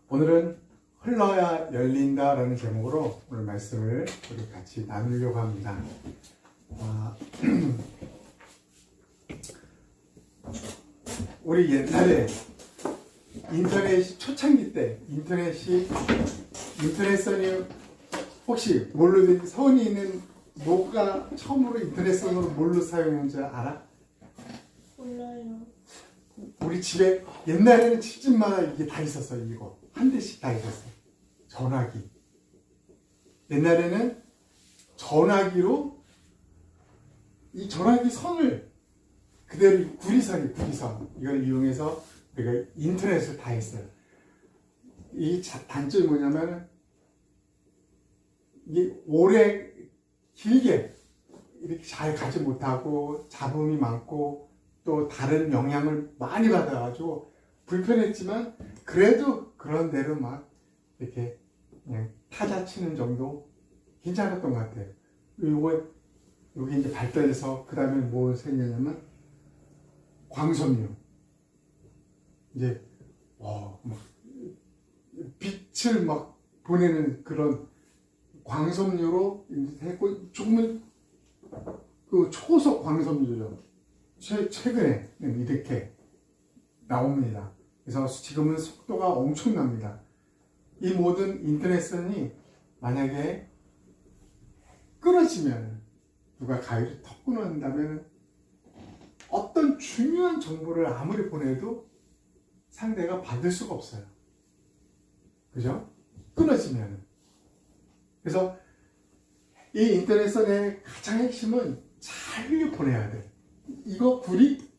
오늘은 흘러야 열린다라는 제목으로 오늘 말씀을 우리 같이 나누려고 합니다. 우리 옛날에 인터넷이 초창기 때 인터넷선이 혹시 뭘로 서울에 있는 뭐가 처음으로 인터넷선으로 뭘로 사용했는지 알아? 몰라요. 우리 집에 옛날에는 집집마다 이게 다 있었어요. 이거 한 대씩 다 있었어요. 전화기. 옛날에는 전화기로 이 전화기 선을 그대로 구리선 이걸 이용해서 우리가 인터넷을 다 했어요. 이 단점이 뭐냐면 이게 오래 길게 이렇게 잘 가지 못하고 잡음이 많고 또 다른 영향을 많이 받아가지고 불편했지만 그래도 그런 대로 막 이렇게 그냥 타자 치는 정도 괜찮았던 것 같아요. 요게 이제 발달해서 그 다음에 뭐 생겼냐면 광섬유. 이제 막 빛을 막 보내는 그런 광섬유로 했고 조금은 그 초속 광섬유죠. 최근에 이렇게 나옵니다. 그래서 지금은 속도가 엄청납니다. 이 모든 인터넷선이 만약에 끊어지면 누가 가위를 턱 끊어낸다면 어떤 중요한 정보를 아무리 보내도 상대가 받을 수가 없어요. 그죠? 끊어지면. 그래서 이 인터넷선의 가장 핵심은 잘 보내야 돼. 이거 불이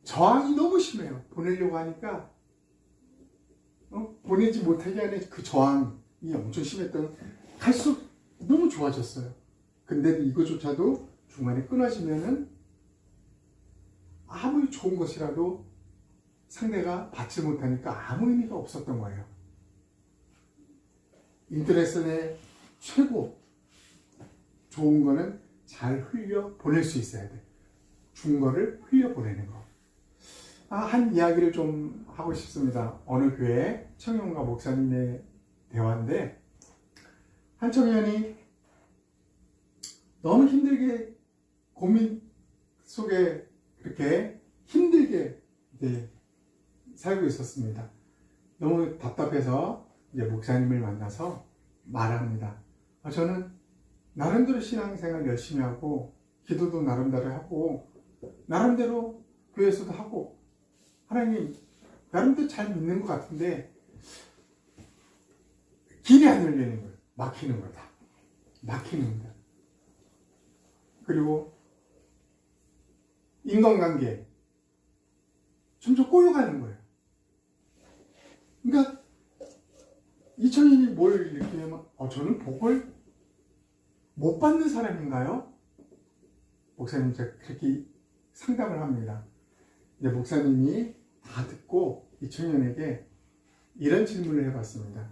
저항이 너무 심해요. 보내려고 하니까 보내지 못하게 하는 그 저항이 엄청 심했던 갈수록 너무 좋아졌어요. 근데 이거조차도 중간에 끊어지면은 아무리 좋은 것이라도 상대가 받지 못하니까 아무 의미가 없었던 거예요. 인터넷선의 최고 좋은 거는 잘 흘려 보낼 수 있어야 돼. 준 거를 흘려 보내는 거. 한 이야기를 좀 하고 싶습니다. 어느 교회 청년과 목사님의 대화인데 한 청년이 너무 힘들게 고민 속에 그렇게 힘들게 이제 살고 있었습니다. 너무 답답해서 이제 목사님을 만나서 말합니다. 저는 나름대로 신앙생활 열심히 하고 기도도 나름대로 하고 나름대로 교회에서도 하고 하나님 나름대로 잘 믿는 것 같은데 길이 안 열리는 거예요. 막히는 거다. 막히는 거다. 그리고 인간관계 점점 꼬여가는 거예요. 그러니까 이 청년이 뭘 느끼냐면 저는 복을 못 받는 사람인가요? 목사님 제가 그렇게 상담을 합니다. 이제 목사님이 다 듣고 이 청년에게 이런 질문을 해봤습니다.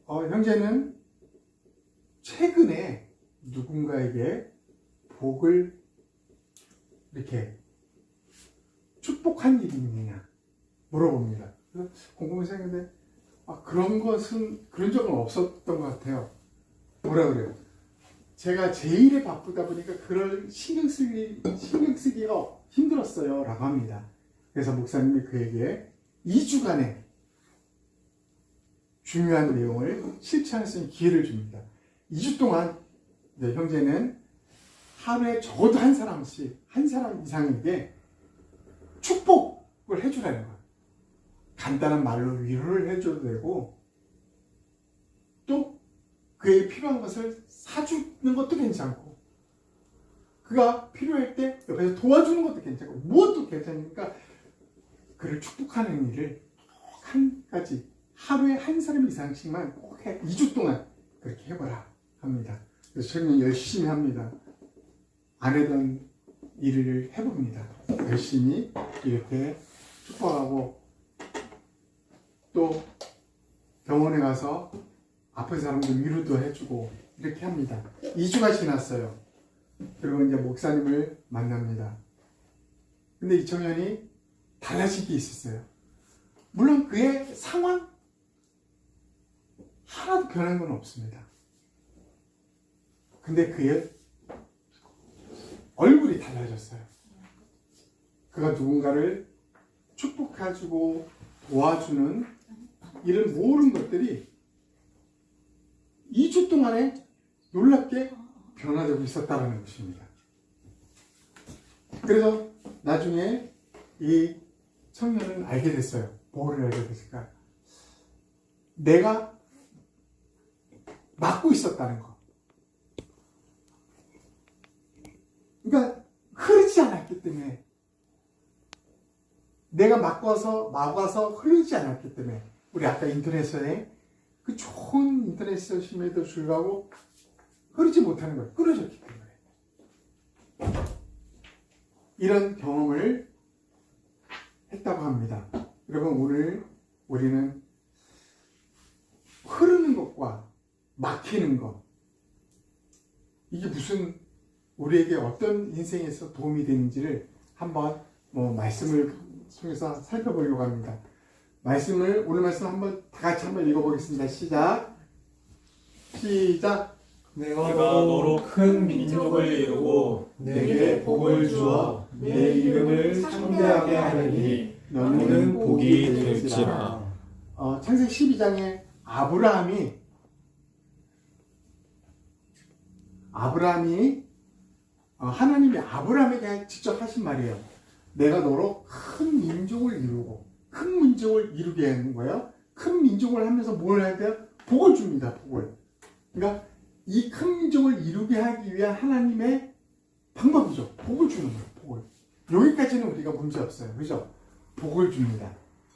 형제는 최근에 누군가에게 복을 이렇게 축복한 일이 있느냐 물어봅니다. 그래서 궁금해서 했는데 그런 적은 없었던 것 같아요. 뭐라 그래요? 제가 제 일에 바쁘다 보니까 그걸 신경 쓰기가 힘들었어요 라고 합니다. 그래서 목사님이 그에게 2주간의 중요한 내용을 실천할 수 있는 기회를 줍니다. 2주 동안 형제는 하루에 적어도 한 사람 이상에게 축복을 해주라는 거예요. 간단한 말로 위로를 해줘도 되고 또 그에게 필요한 것을 사주는 것도 괜찮고 그가 필요할 때 옆에서 도와주는 것도 괜찮고 무엇도 괜찮으니까 그를 축복하는 일을 한 가지 하루에 한 사람 이상씩만 꼭 2주 동안 그렇게 해보라 합니다. 그래서 저는 열심히 합니다. 안 하던 일을 해봅니다. 열심히 이렇게 축복하고 또 병원에 가서 아픈 사람들 위로도 해주고 이렇게 합니다. 2주가 지났어요. 그리고 이제 목사님을 만납니다. 근데 이 청년이 달라진 게 있었어요. 물론 그의 상황 하나도 변한 건 없습니다. 근데 그의 얼굴이 달라졌어요. 그가 누군가를 축복해주고 도와주는 이런 모든 것들이 2주 동안에 놀랍게 변화되고 있었다는 것입니다. 그래서 나중에 이 청년은 알게 됐어요. 뭐를 알게 됐을까? 내가 막고 있었다는 거. 그러니까 흐르지 않았기 때문에, 내가 막아서 흐르지 않았기 때문에, 우리 아까 인터넷에 그 좋은 인터넷임에도 불구하고 흐르지 못하는 거예요. 끊어졌기 때문에. 이런 경험을 했다고 합니다. 여러분, 오늘 우리는 흐르는 것과 막히는 것, 이게 무슨 우리에게 어떤 인생에서 도움이 되는지를 한번 말씀을 통해서 살펴보려고 합니다. 오늘 말씀 한번 다 같이 한번 읽어보겠습니다. 시작. 내가 너로 큰 민족을 이루고 내게 복을 주어 내 이름을 창대하게 하리니 너는 복이 될지라. 창세기 12장에 아브라함이 하나님이 아브라함에게 직접 하신 말이에요. 내가 너로 큰 민족을 이루고, 큰 민족을 이루게 하는 거예요. 큰 민족을 하면서 뭘 해야 돼요? 복을 줍니다. 복을. 그러니까 이 큰 민족을 이루게 하기 위한 하나님의 방법이죠. 복을 주는 거예요. 복을. 여기까지는 우리가 문제 없어요. 그죠? 복을 줍니다.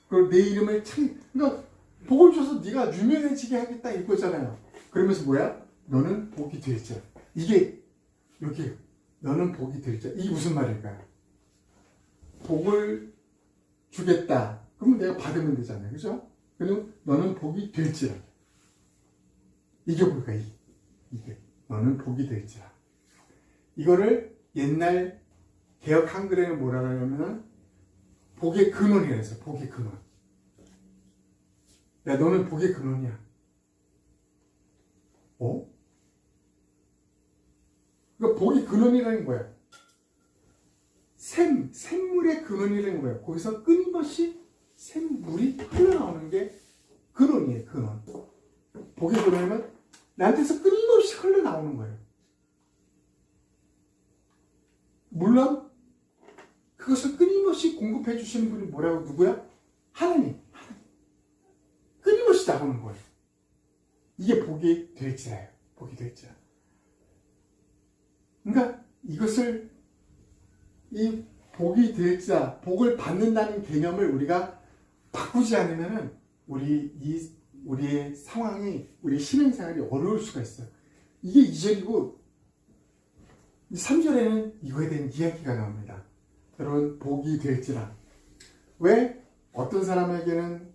그리고 내 이름을 그러니까 복을 줘서 네가 유명해지게 하겠다 이거잖아요. 그러면서 뭐야? 너는 복이 될지라. 이게 여기 너는 복이 될지라. 이게 무슨 말일까요? 복을 주겠다. 그러면 내가 받으면 되잖아요. 그죠? 그리고 너는 복이 될지라. 이게 뭘까요? 이게 너는 복이 될지라. 이거를 옛날 개역 한글에는 뭐라 그러냐면 복의 근원이라 해서 복의 근원. 야, 너는 복의 근원이야. 그러니까 복의 근원이라는 거야. 샘물의 근원이라는 거예요. 거기서 끊임없이 샘물이 흘러나오는 게 근원이에요. 근원. 복의 근원이면 나한테서 끊임없이 흘러나오는 거예요. 물론 그것을 끊임없이 공급해 주시는 분이 누구야? 하나님. 끊임없이 나오는 거예요. 이게 복이 될지라요. 복이 될지라. 그러니까 이것을 이 복이 될지라, 복을 받는다는 개념을 우리가 바꾸지 않으면은 우리의 상황이, 우리 신앙생활이 어려울 수가 있어요. 이게 2절이고 3절에는 이거에 대한 이야기가 나옵니다. 여러분, 복이 될지라. 왜? 어떤 사람에게는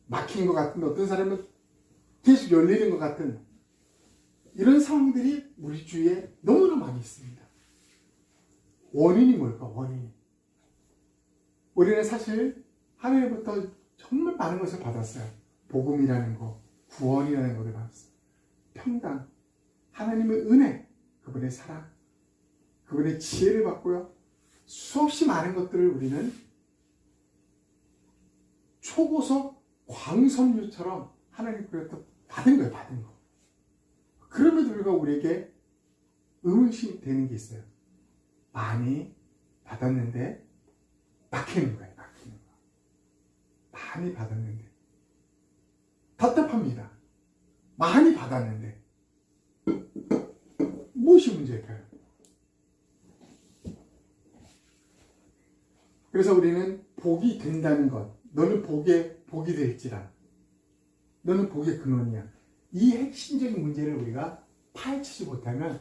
막힌 것 같은데 어떤 사람은 계속 열리는 것 같은 이런 상황들이 우리 주위에 너무나 많이 있습니다. 원인이 뭘까? 원인이. 우리는 사실 하나님부터 정말 많은 것을 받았어요. 복음이라는 거, 구원이라는 것을 받았어요. 평강, 하나님의 은혜, 그분의 사랑, 그분의 지혜를 받고요. 수없이 많은 것들을 우리는 초고속 광섬유처럼 하나님께로부터 받은 거예요. 받은 거. 그럼에도 불구하고 우리에게 의문심이 되는 게 있어요. 많이 받았는데 막히는 거예요. 막히는 거. 많이 받았는데 답답합니다. 많이 받았는데 무엇이 문제일까요? 그래서 우리는 복이 된다는 것, 너는 복이 될지라. 너는 복의 근원이야. 이 핵심적인 문제를 우리가 파헤치지 못하면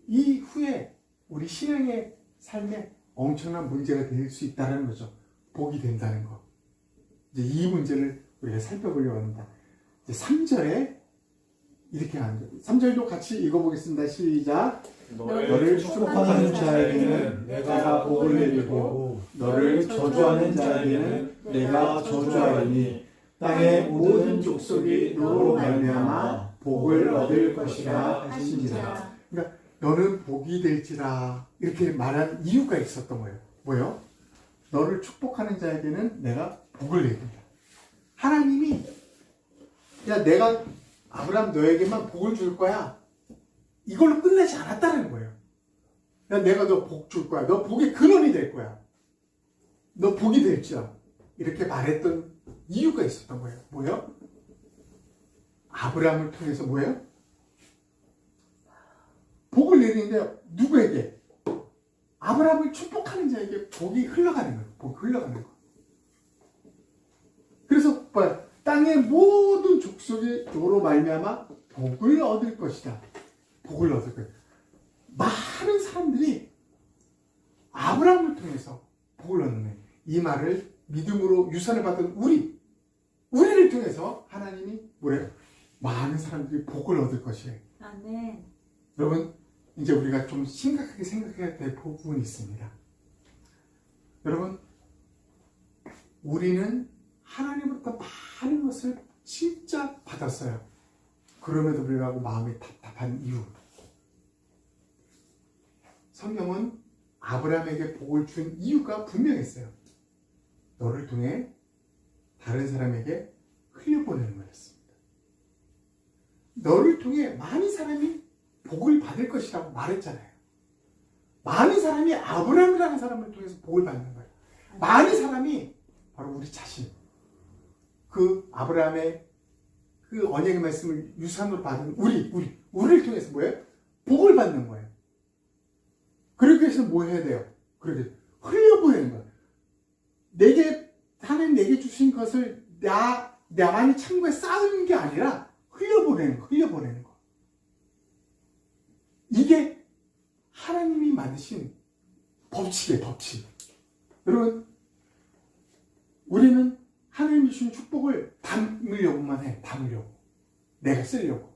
이후에 우리 신앙의 삶에 엄청난 문제가 될 수 있다는 거죠. 복이 된다는 거. 이제 이 문제를 우리가 살펴보려고 합니다. 이제 3절에 이렇게 하는 거예요. 3절도 같이 읽어보겠습니다. 시작. 너를 축복하는 자에게는 내가 복을 내리고 너를 저주하는 자에게는 내가 저주하리니 땅의 모든 족속이 너로 말미암아 복을 얻을 것이라 하시니라. 그러니까 너는 복이 될지라 이렇게 말한 이유가 있었던 거예요. 뭐요? 너를 축복하는 자에게는 내가 복을 내린다. 하나님이 야 내가 아브라함 너에게만 복을 줄 거야. 이걸로 끝나지 않았다는 거예요. 야 내가 너 복 줄 거야. 너 복의 근원이 될 거야. 너 복이 될지라. 이렇게 말했던 이유가 있었던 거예요. 뭐예요? 아브라함을 통해서 뭐예요? 복을 내리는데 누구에게? 아브라함을 축복하는 자에게 복이 흘러가는 거예요. 복이 흘러가는 거예요. 그래서 뭐야? 땅의 모든 족속이 너로 말미암아 복을 얻을 것이다. 복을 얻을 거예요. 많은 사람들이 아브라함을 통해서 복을 얻는 거예요. 이 말을 믿음으로 유산을 받은 우리를 통해서 하나님이 뭐래요? 많은 사람들이 복을 얻을 것이에요. 아멘. 여러분 이제 우리가 좀 심각하게 생각해야 될 부분이 있습니다. 여러분 우리는 하나님으로부터 많은 것을 진짜 받았어요. 그럼에도 불구하고 마음이 답답한 이유. 성경은 아브라함에게 복을 준 이유가 분명했어요. 너를 통해 다른 사람에게 흘려보내는 거였습니다. 너를 통해 많은 사람이 복을 받을 것이라고 말했잖아요. 많은 사람이 아브라함이라는 사람을 통해서 복을 받는 거예요. 많은 사람이 바로 우리 자신. 그 아브라함의 그 언약의 말씀을 유산으로 받은 우리를 통해서 뭐예요? 복을 받는 거예요. 그러기 위해서는 뭐 해야 돼요? 그렇게 흘려보내는 거예요. 하나님 내게 주신 것을 나만이 창고에 쌓는 게 아니라 흘려보내는 거. 이게 하나님이 만드신 법칙이에요, 법칙. 여러분, 우리는 하나님이 주신 축복을 담으려고만 해, 담으려고. 내가 쓰려고.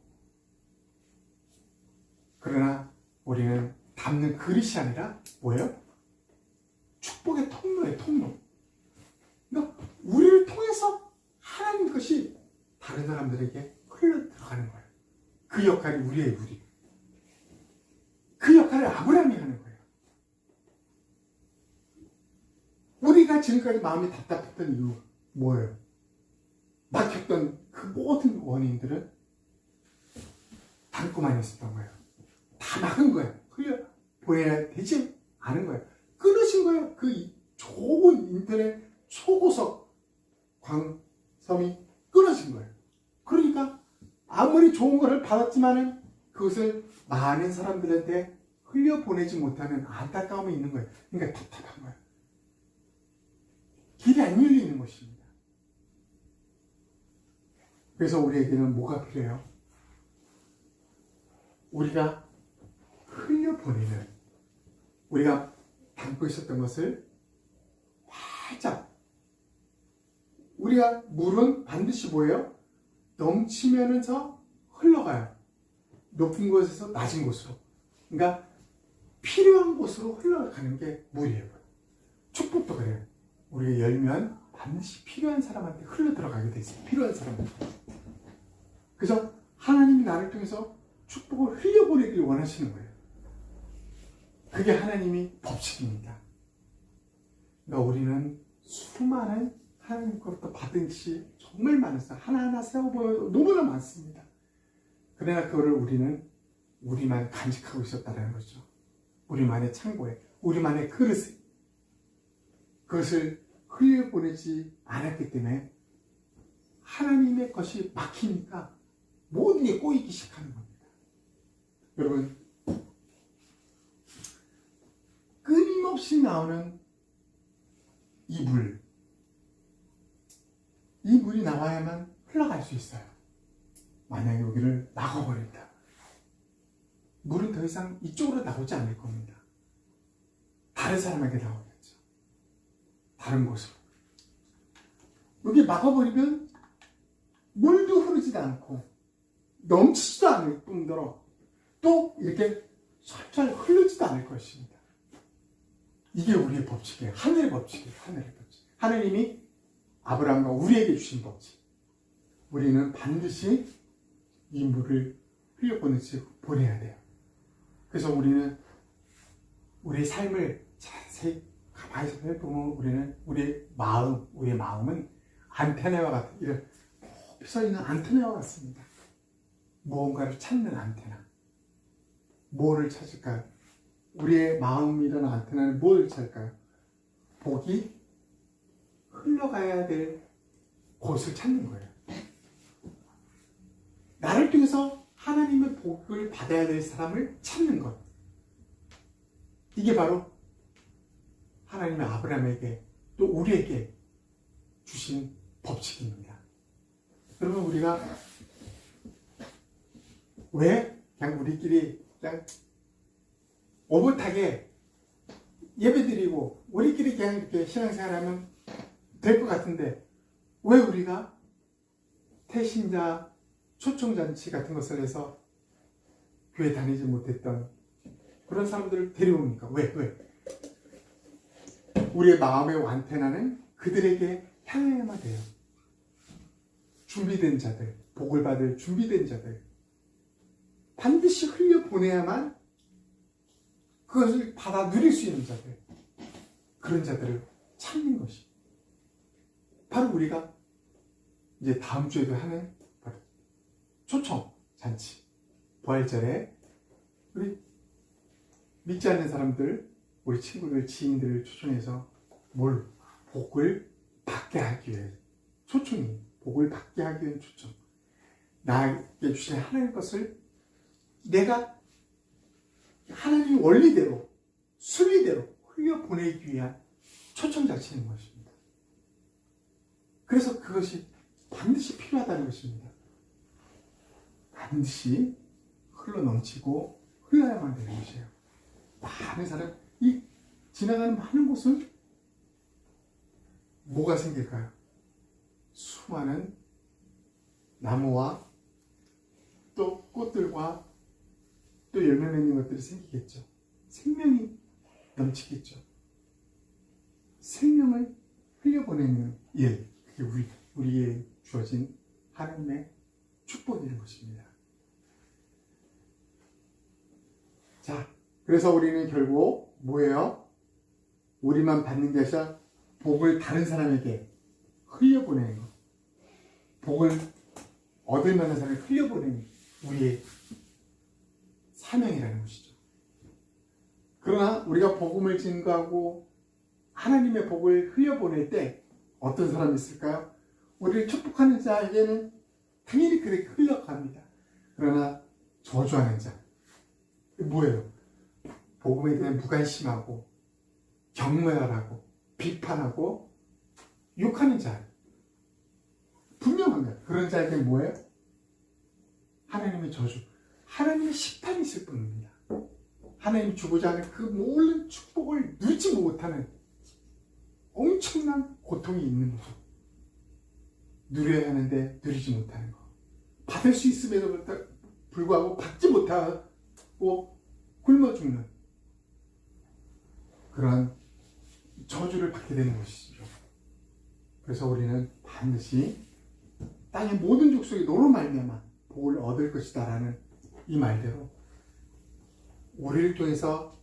그러나 우리는 담는 그릇이 아니라 뭐예요? 축복의 통로예요, 통로. 그러니까 우리를 통해서 하나님 것이 다른 사람들에게 흘러 들어가는 거예요. 그 역할이 우리. 그 역할을 아브라함이 하는 거예요. 우리가 지금까지 마음이 답답했던 이유 뭐예요? 막혔던 그 모든 원인들은 담고만 있었던 거예요. 다 막은 거예요. 흘려보내야 되지 않은 거예요. 끊으신 거예요. 그 좋은 인터넷 초고속 광섬이 끊어진 거예요. 그러니까 아무리 좋은 것을 받았지만은 그것을 많은 사람들한테 흘려보내지 못하는 안타까움이 있는 거예요. 그러니까 답답한 거예요. 길이 안 열리는 것입니다. 그래서 우리에게는 뭐가 필요해요? 우리가 흘려보내는, 우리가 담고 있었던 것을 활짝, 우리가 물은 반드시 뭐예요? 넘치면서 흘러가요. 높은 곳에서 낮은 곳으로. 그러니까 필요한 곳으로 흘러가는 게 물이에요. 축복도 그래요. 우리가 열면 반드시 필요한 사람한테 흘러 들어가게 돼 있어요. 필요한 사람한테. 그래서 하나님이 나를 통해서 축복을 흘려보내길 원하시는 거예요. 그게 하나님이 법칙입니다. 그러니까 우리는 수많은 하나님께로부터 받은 것이 정말 많았어요. 하나하나 세워보면 너무나 많습니다. 그러나 그거를 우리는 우리만 간직하고 있었다는 거죠. 우리만의 창고에, 우리만의 그릇에 그것을 흘려보내지 않았기 때문에 하나님의 것이 막히니까 모든 게 꼬이기 시작하는 겁니다. 여러분, 끊임없이 나오는 이 물이 나와야만 흘러갈 수 있어요. 만약에 여기를 막아버린다, 물은 더 이상 이쪽으로 나오지 않을 겁니다. 다른 사람에게 나오겠죠. 다른 곳으로. 여기 막아버리면 물도 흐르지도 않고 넘치지도 않을 뿐더러 또 이렇게 살살 흐르지도 않을 것입니다. 이게 우리의 법칙이에요. 하늘의 법칙이에요. 하늘의 법칙. 하나님이 아브라함과 우리에게 주신 법칙. 우리는 반드시 이 물을 보내야 돼요. 그래서 우리는 우리의 삶을 자세히 가만히 살펴보면 우리는 우리의 마음은 안테나와 같은 이런 높이 서 있는 안테나와 같습니다. 무언가를 찾는 안테나. 뭐를 찾을까요? 우리의 마음이라는 안테나는 뭘 찾을까요? 복이 흘러가야 될 곳을 찾는 거예요. 나를 통해서 하나님의 복을 받아야 될 사람을 찾는 것. 이게 바로 하나님의 아브라함에게 또 우리에게 주신 법칙입니다. 여러분, 우리가 왜 그냥 우리끼리 그냥 오붓하게 예배드리고 우리끼리 그냥 이렇게 신앙생활하면 될 것 같은데 왜 우리가 태신자 초청잔치 같은 것을 해서 교회 다니지 못했던 그런 사람들을 데려옵니까? 왜? 우리의 마음의 안테나는 그들에게 향해야만 돼요. 준비된 자들, 복을 받을 준비된 자들, 반드시 흘려보내야만 그것을 받아 누릴 수 있는 자들, 그런 자들을 찾는 것이 바로 우리가 이제 다음 주에도 하는 초청 잔치, 부활절에 우리 믿지 않는 사람들, 우리 친구들, 지인들을 초청해서 복을 받게 하기 위해 초청이, 복을 받게 하기 위한 초청. 나에게 주신 하나님의 것을 내가 하나님의 원리대로, 순리대로 흘려보내기 위한 초청 자체인 것입니다. 그래서 그것이 반드시 필요하다는 것입니다. 반드시 흘러넘치고 흘러야만 되는 것이에요. 많은 사람, 이 지나가는 많은 곳은 뭐가 생길까요? 수많은 나무와 또 꽃들과 또 열매 맺는 것들이 생기겠죠. 생명이 넘치겠죠. 생명을 흘려보내는 일, 그게 우리에 주어진 하나님의 축복인 것입니다. 자, 그래서 우리는 결국 뭐예요? 우리만 받는 게 아니라 복을 다른 사람에게 흘려보내는 것. 복을 얻을 만한 사람에게 흘려보내는 우리의 사명이라는 것이죠. 그러나 우리가 복음을 증거하고 하나님의 복을 흘려보낼 때 어떤 사람이 있을까요? 우리를 축복하는 자에게는 당연히 그렇게 흘러갑니다. 그러나 저주하는 자, 뭐예요? 복음에 대한 무관심하고 경멸하고 비판하고 욕하는 자, 분명합니다. 그런 자에게 뭐예요? 하나님의 저주, 하나님의 심판이 있을 뿐입니다. 하나님이 주고자 하는 그 모든 축복을 누리지 못하는 엄청난 고통이 있는 거죠. 누려야 하는데 누리지 못하는 거. 받을 수 있음에도 불구하고 받지 못하고 굶어 죽는 그러한 저주를 받게 되는 것이죠. 그래서 우리는 반드시 땅의 모든 족속이 너로 말미암아 복을 얻을 것이다 라는 이 말대로 우리를 통해서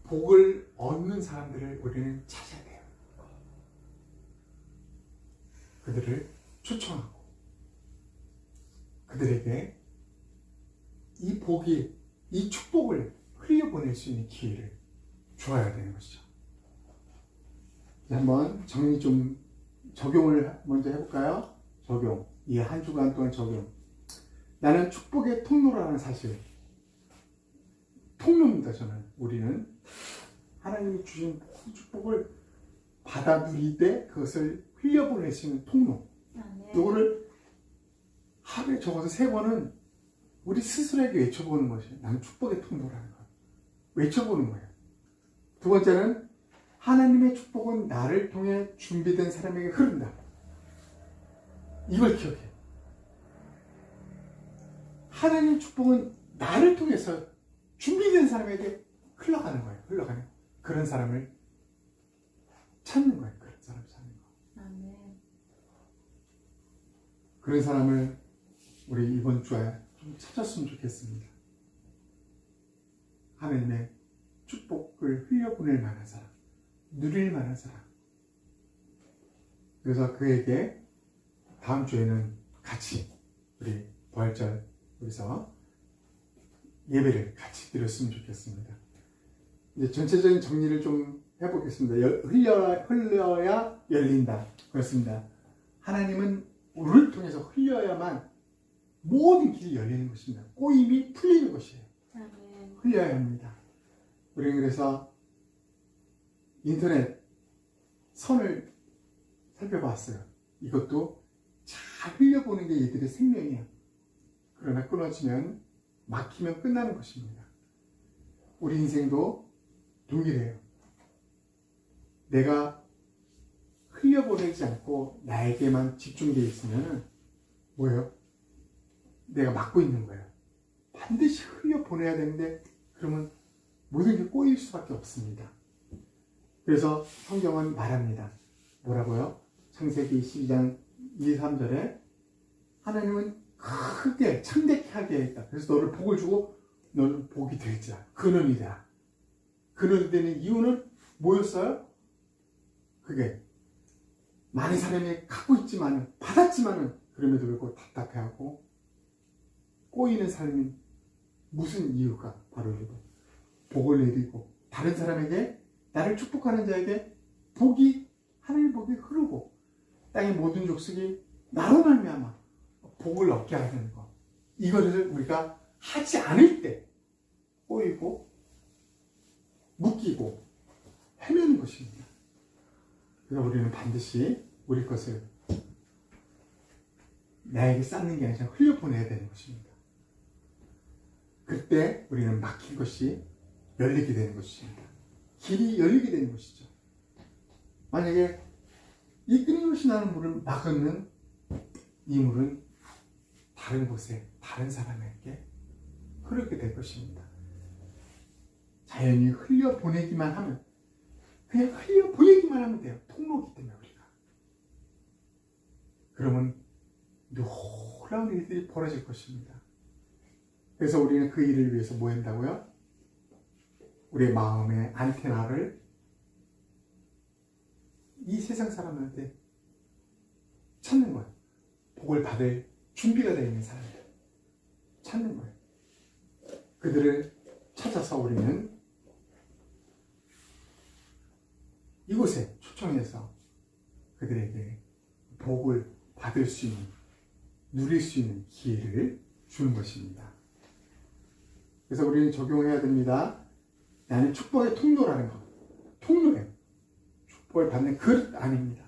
복을 얻는 사람들을 우리는 찾아야 돼요. 그들을 초청하고 그들에게 이 복이, 이 축복을 흘려보낼 수 있는 기회를 주어야 되는 것이죠. 한번 정리 좀, 적용을 먼저 해볼까요? 적용. 이 한 주간 동안 적용. 나는 축복의 통로라는 사실. 통로입니다, 저는. 우리는 하나님이 주신 축복을 받아 누릴 때 그것을 흘려보낼 수 있는 통로. 이거를 하루에 적어서 3번은 우리 스스로에게 외쳐보는 것이 나는 축복의 통로라는 거. 외쳐보는 거예요. 두 번째는 하나님의 축복은 나를 통해 준비된 사람에게 흐른다. 이걸 기억해. 하나님의 축복은 나를 통해서 준비된 사람에게 흘러가는 거예요. 흘러가는. 그런 사람을 찾는 거예요. 그런 사람 찾는 거. 아멘. 그런 사람을 우리 이번 주에 좀 찾았으면 좋겠습니다. 하나님의 축복을 흘려보낼 만한 사람, 누릴 만한 사람. 그래서 그에게 다음 주에는 같이 우리 부활절 여기서 예배를 같이 드렸으면 좋겠습니다. 이제 전체적인 정리를 좀 해보겠습니다. 흘려야 열린다. 그렇습니다. 하나님은 우리를 통해서 흘려야만 모든 길이 열리는 것입니다. 꼬임이 풀리는 것이에요. 아멘. 흘려야 합니다. 우리는 그래서 인터넷 선을 살펴봤어요. 이것도 잘 흘려보는 게 이들의 생명이야. 그러나 끊어지면, 막히면 끝나는 것입니다. 우리 인생도 동일해요. 내가 흘려보내지 않고 나에게만 집중되어 있으면 뭐예요? 내가 막고 있는 거예요. 반드시 흘려보내야 되는데 그러면 모든 게 꼬일 수밖에 없습니다. 그래서 성경은 말합니다. 뭐라고요? 창세기 12장 2, 3절에 하나님은 크게 창대케 하게 했다. 그래서 너를 복을 주고 너는 복이 될지라. 근원이다. 근원이 되는 이유는 뭐였어요? 그게 많은 사람이 갖고 있지만은, 받았지만은 그럼에도 불구하고 답답해하고 꼬이는 삶이 무슨 이유가? 바로 이거. 복을 내리고 다른 사람에게, 나를 축복하는 자에게 하나님의 복이 흐르고 땅의 모든 족속이 나로 말미암아 복을 얻게 하는 것. 이거를 우리가 하지 않을 때 꼬이고 묶이고 헤매는 것입니다. 그래서 우리는 반드시 우리 것을 나에게 쌓는 게 아니라 흘려보내야 되는 것입니다. 그때 우리는 막힌 것이 열리게 되는 것입니다. 길이 열리게 되는 것이죠. 만약에 이 끊임없이 나는 물을 막는 이 물은 다른 곳에, 다른 사람에게 흐르게 될 것입니다. 자연히 흘려보내기만 하면, 그냥 흘려보내기만 하면 돼요. 통로이기 때문에 우리가. 그러면 놀라운 일들이 벌어질 것입니다. 그래서 우리는 그 일을 위해서 뭐 한다고요? 우리의 마음의 안테나를 이 세상 사람한테 찾는 거예요. 복을 받을 준비가 되어 있는 사람들 찾는 거예요. 그들을 찾아서 우리는 이곳에 초청해서 그들에게 복을 받을 수 있는, 누릴 수 있는 기회를 주는 것입니다. 그래서 우리는 적용해야 됩니다. 나는 축복의 통로라는 것. 통로예요. 축복을 받는 그릇 아닙니다.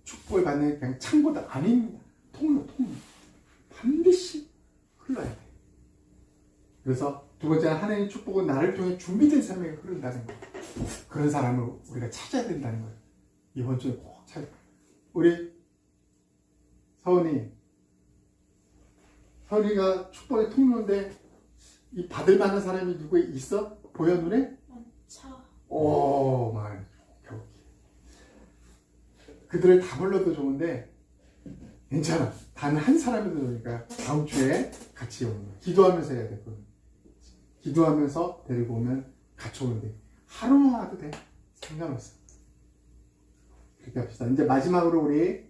축복을 받는 그냥 창고도 아닙니다. 통로. 반드시 흘러야 돼요. 그래서 두 번째, 하나님의 축복은 나를 통해 준비된 사람에게 흐른다는 거예요. 그런 사람을 우리가 찾아야 된다는 거예요. 이번 주에 꼭 찾아야 돼요. 우리 서은이가 축복의 통로인데 이 받을 만한 사람이 누구 있어? 보여 눈에? 차. 오, 그들을 다 불러도 좋은데 괜찮아. 단 한 사람이도 좋으니까 다음 주에 같이 오는 거야. 기도하면서 해야 되거든. 기도하면서 데리고 오면 같이 오는데 하루만 와도 돼. 상관없어. 그렇게 합시다. 이제 마지막으로 우리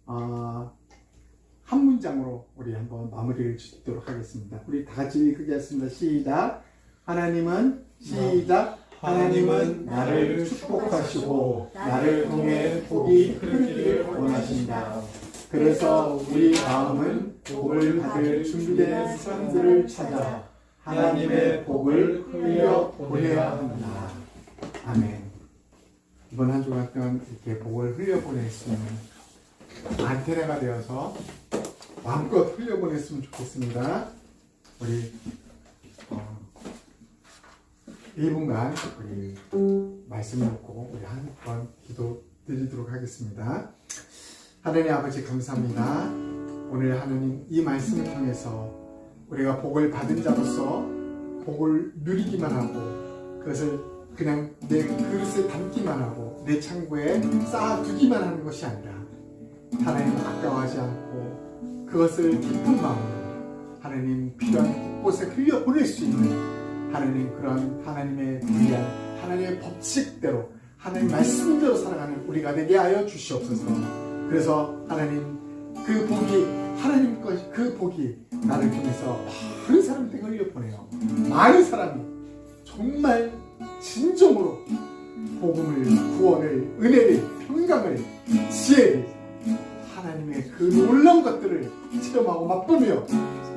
한 문장으로 우리 한번 마무리를 짓도록 하겠습니다. 우리 다 같이 읽게 하겠습니다. 시작. 하나님은 시작. 하나님은 나를 축복하시고 나를 통해 복이 흐르기를 원하신다. 그래서 우리 마음은 복을 받을 준비된 사람들을 찾아 하나님의 복을 흘려 보내야 합니다. 아멘. 이번 한 주간 동안 이렇게 복을 흘려 보낼 수 있는 안테나가 되어서 마음껏 흘려 보냈으면 좋겠습니다. 우리 1분간 우리 말씀을 놓고 우리 한 번 기도 드리도록 하겠습니다. 하나님 아버지 감사합니다. 오늘 하나님 이 말씀을 통해서 우리가 복을 받은 자로서 복을 누리기만 하고 그것을 그냥 내 그릇에 담기만 하고 내 창고에 쌓아두기만 하는 것이 아니라 하나님은 아까워하지 않고 그것을 기쁜 마음으로 하나님 필요한 곳에 흘려보낼 수 있는 하나님 그런 하나님의 위한 하나님의 법칙대로 하나님 말씀대로 살아가는 우리가 되게 하여 주시옵소서. 그래서 하나님 그 복이 하나님 것 그 복이 나를 통해서 많은 사람들에게 흘려보내요. 많은 사람이 정말 진정으로 복음을 구원을 은혜를 평강을 지혜를 하나님의 그 놀라운 것들을 체험하고 맛보며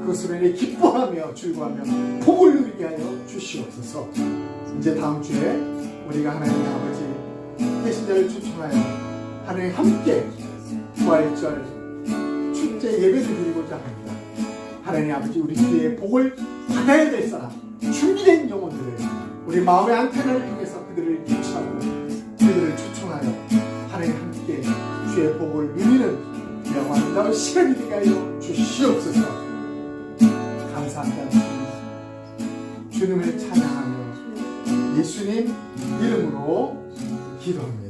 그것으로 인해 기뻐하며 즐거워하며 복을 누리게 하여 주시옵소서. 이제 다음 주에 우리가 하나님의 아버지 배신자를 초청하여 하나님 함께 부활절 축제 예배를 드리고자 합니다. 하나님 아버지 우리 주의 복을 받아야 될 사람 준비된 영혼들을 우리 마음의 안테나를 통해서 그들을 유치하고 그들을 초청하여 하나님 함께 주의 복을 누리는 영원한 시간이 되게 하여 주시옵소서. 감사합니다. 주님을 찬양하며 예수님 이름으로 기도합니다.